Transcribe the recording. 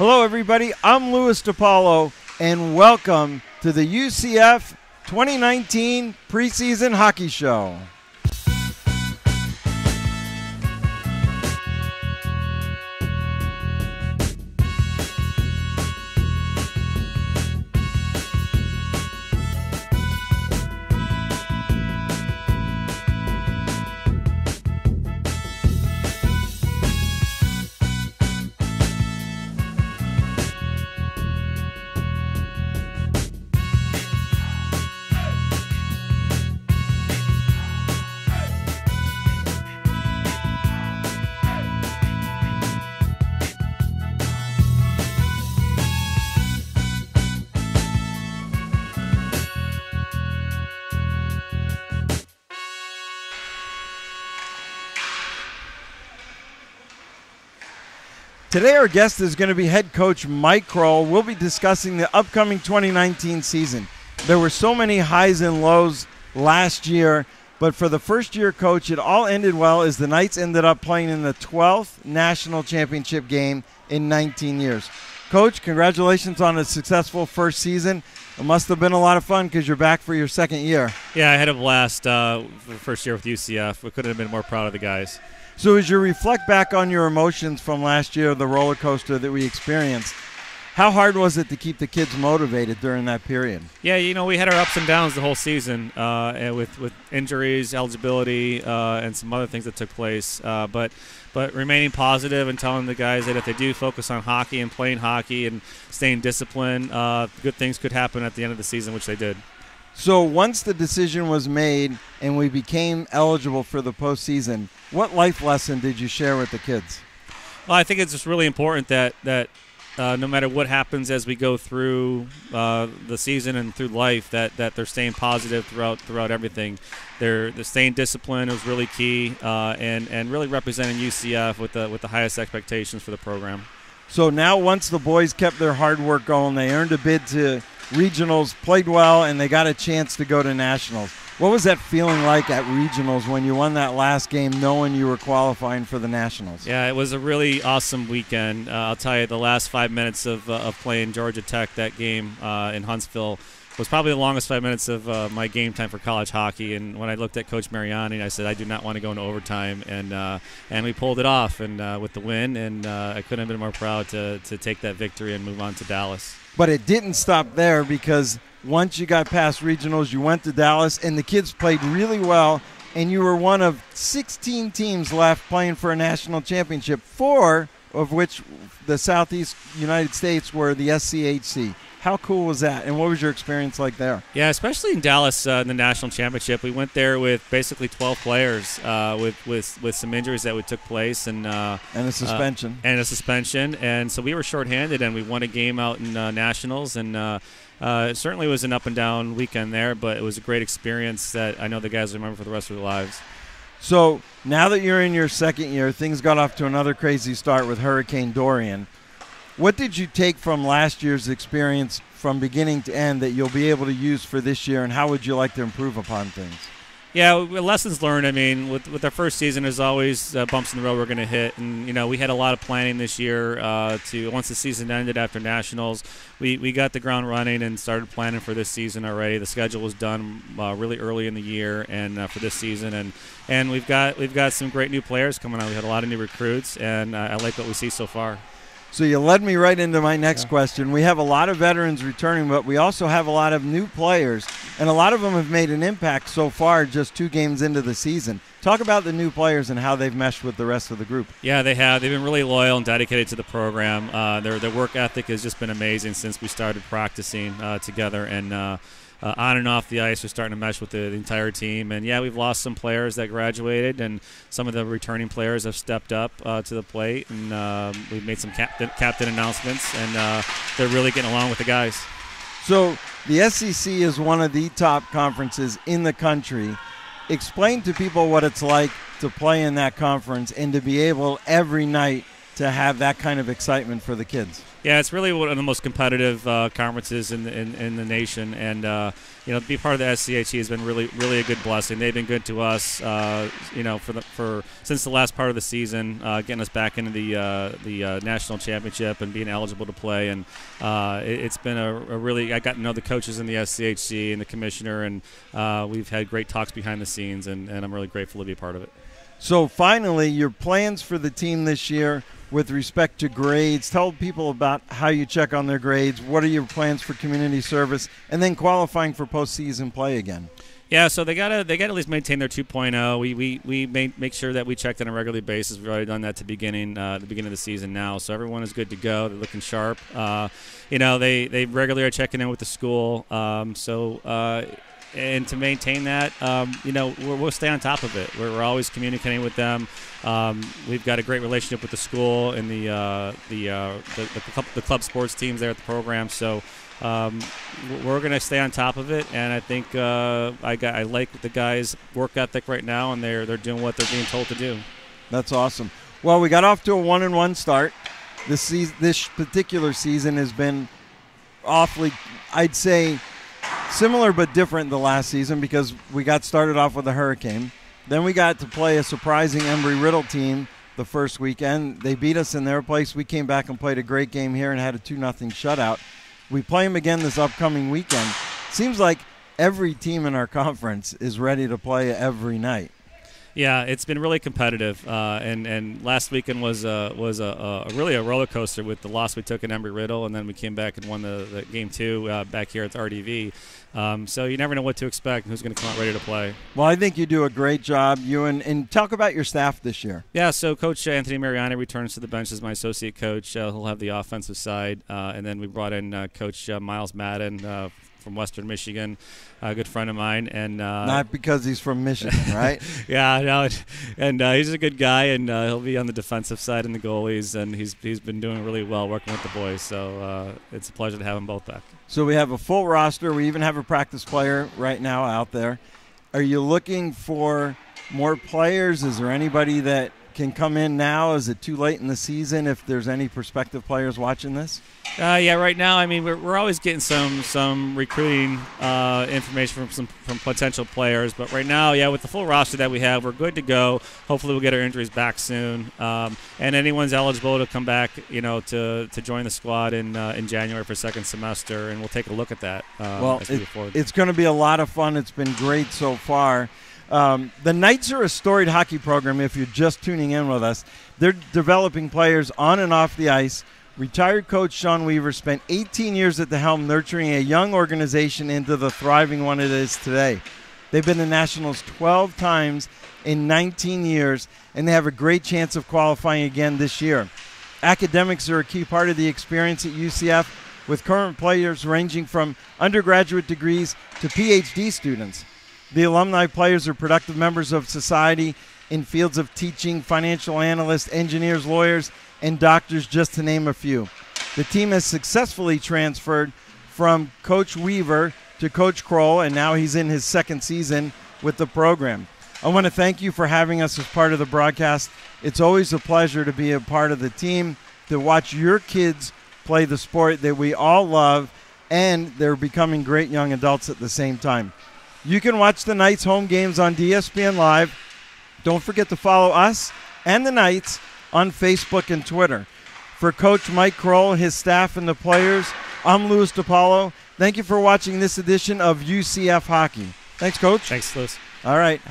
Hello, everybody. I'm Louis DiPaolo, and welcome to the UCF 2019 Preseason Hockey Show. Today our guest is going to be head coach Mike Kroll. We'll be discussing the upcoming 2019 season. There were so many highs and lows last year, but for the first-year coach, it all ended well as the Knights ended up playing in the 12th national championship game in 19 years. Coach, congratulations on a successful first season. It must have been a lot of fun because you're back for your second year. Yeah, I had a blast for the first year with UCF. We couldn't have been more proud of the guys. So as you reflect back on your emotions from last year, the roller coaster that we experienced, how hard was it to keep the kids motivated during that period? Yeah, you know, we had our ups and downs the whole season with injuries, eligibility, and some other things that took place. But remaining positive and telling the guys that if they do focus on hockey and playing hockey and staying disciplined, good things could happen at the end of the season, which they did. So once the decision was made and we became eligible for the postseason, what life lesson did you share with the kids? Well, I think it's just really important that no matter what happens as we go through the season and through life, that they're staying positive throughout everything. They're staying disciplined was really key, and really representing UCF with the highest expectations for the program. So now once the boys kept their hard work going, they earned a bid to regionals, played well, and they got a chance to go to nationals. What was that feeling like at regionals when you won that last game knowing you were qualifying for the nationals? Yeah, it was a really awesome weekend. I'll tell you, the last 5 minutes of playing Georgia Tech that game in Huntsville was probably the longest 5 minutes of my game time for college hockey. And when I looked at Coach Mariani, I said, I do not want to go into overtime. And we pulled it off and with the win, and I couldn't have been more proud to take that victory and move on to Dallas. But it didn't stop there because once you got past regionals, you went to Dallas, and the kids played really well, and you were one of 16 teams left playing for a national championship, 4 of which the Southeast United States were the SCHC. How cool was that, and what was your experience like there? Yeah, especially in Dallas in the national championship. We went there with basically 12 players with some injuries that took place. And a suspension. And so we were shorthanded, and we won a game out in nationals. And it certainly was an up-and-down weekend there, but it was a great experience that I know the guys remember for the rest of their lives. So now that you're in your second year, things got off to another crazy start with Hurricane Dorian. What did you take from last year's experience from beginning to end that you'll be able to use for this year, and how would you like to improve upon things? Yeah, lessons learned. I mean, with our first season, there's always bumps in the road we're going to hit. And, you know, we had a lot of planning this year once the season ended after nationals, we got the ground running and started planning for this season already. The schedule was done really early in the year and for this season. And we've got some great new players coming out. We had a lot of new recruits, and I like what we see so far. So you led me right into my next question. We have a lot of veterans returning, but we also have a lot of new players, and a lot of them have made an impact so far just 2 games into the season. Talk about the new players and how they've meshed with the rest of the group. Yeah, they have. They've been really loyal and dedicated to the program. Their work ethic has just been amazing since we started practicing together, and on and off the ice, we're starting to mesh with the entire team. And, yeah, we've lost some players that graduated, and some of the returning players have stepped up to the plate. And we've made some captain announcements, and they're really getting along with the guys. So the SEC is one of the top conferences in the country. Explain to people what it's like to play in that conference and to be able every night to have that kind of excitement for the kids. Yeah, it's really one of the most competitive conferences in the nation, and to be part of the SCHE has been really a good blessing. They've been good to us, for since the last part of the season, getting us back into the national championship and being eligible to play. And it's been a really, I got to know the coaches in the SCHE and the commissioner, and we've had great talks behind the scenes, and I'm really grateful to be a part of it. So finally, your plans for the team this year with respect to grades. Tell people about how you check on their grades. What are your plans for community service, and then qualifying for postseason play again? Yeah, so they gotta at least maintain their 2.0. We make sure that we check that on a regular basis. We've already done that at the beginning of the season now, so everyone is good to go. They're looking sharp. They regularly are checking in with the school. And to maintain that, we'll stay on top of it. We're always communicating with them. We've got a great relationship with the school and the club sports teams there at the program. So we're going to stay on top of it. And I think I like the guys' work ethic right now, and they're doing what they're being told to do. That's awesome. Well, we got off to a 1-1 start. This particular season has been awfully, I'd say, similar but different the last season, because we got started off with a hurricane. Then we got to play a surprising Embry-Riddle team the first weekend. They beat us in their place. We came back and played a great game here and had a 2-0 shutout. We play them again this upcoming weekend. Seems like every team in our conference is ready to play every night. Yeah, it's been really competitive, and last weekend was really a roller coaster with the loss we took in Embry-Riddle, and then we came back and won the game 2 back here at the RDV. So you never know what to expect and who's going to come out ready to play. Well, I think you do a great job, and talk about your staff this year. Yeah, so Coach Anthony Mariani returns to the bench as my associate coach. He'll have the offensive side, and then we brought in Coach Miles Madden from Western Michigan, a good friend of mine, and not because he's from Michigan, right? Yeah, no, and he's a good guy, and he'll be on the defensive side and the goalies, and he's been doing really well working with the boys. So it's a pleasure to have them both back. So we have a full roster. We even have a practice player right now out there. Are you looking for more players? Is there anybody that can come in now? Is it too late in the season if there's any prospective players watching this? Yeah, right now, I mean, we're always getting some recruiting information from potential players, but right now, yeah, with the full roster that we have, we're good to go. Hopefully, we'll get our injuries back soon, and anyone's eligible to come back, to join the squad in January for second semester, and we'll take a look at that. It's going to be a lot of fun. It's been great so far. The Knights are a storied hockey program if you're just tuning in with us. They're developing players on and off the ice. Retired coach Sean Weaver spent 18 years at the helm nurturing a young organization into the thriving one it is today. They've been to Nationals 12 times in 19 years, and they have a great chance of qualifying again this year. Academics are a key part of the experience at UCF, with current players ranging from undergraduate degrees to PhD students. The alumni players are productive members of society in fields of teaching, financial analysts, engineers, lawyers, and doctors, just to name a few. The team has successfully transferred from Coach Weaver to Coach Kroll, and now he's in his second season with the program. I want to thank you for having us as part of the broadcast. It's always a pleasure to be a part of the team, to watch your kids play the sport that we all love, and they're becoming great young adults at the same time. You can watch the Knights home games on DSPN Live. Don't forget to follow us and the Knights on Facebook and Twitter. For Coach Mike Kroll, his staff, and the players, I'm Louis DiPaolo. Thank you for watching this edition of UCF Hockey. Thanks, Coach. Thanks, Louis. All right.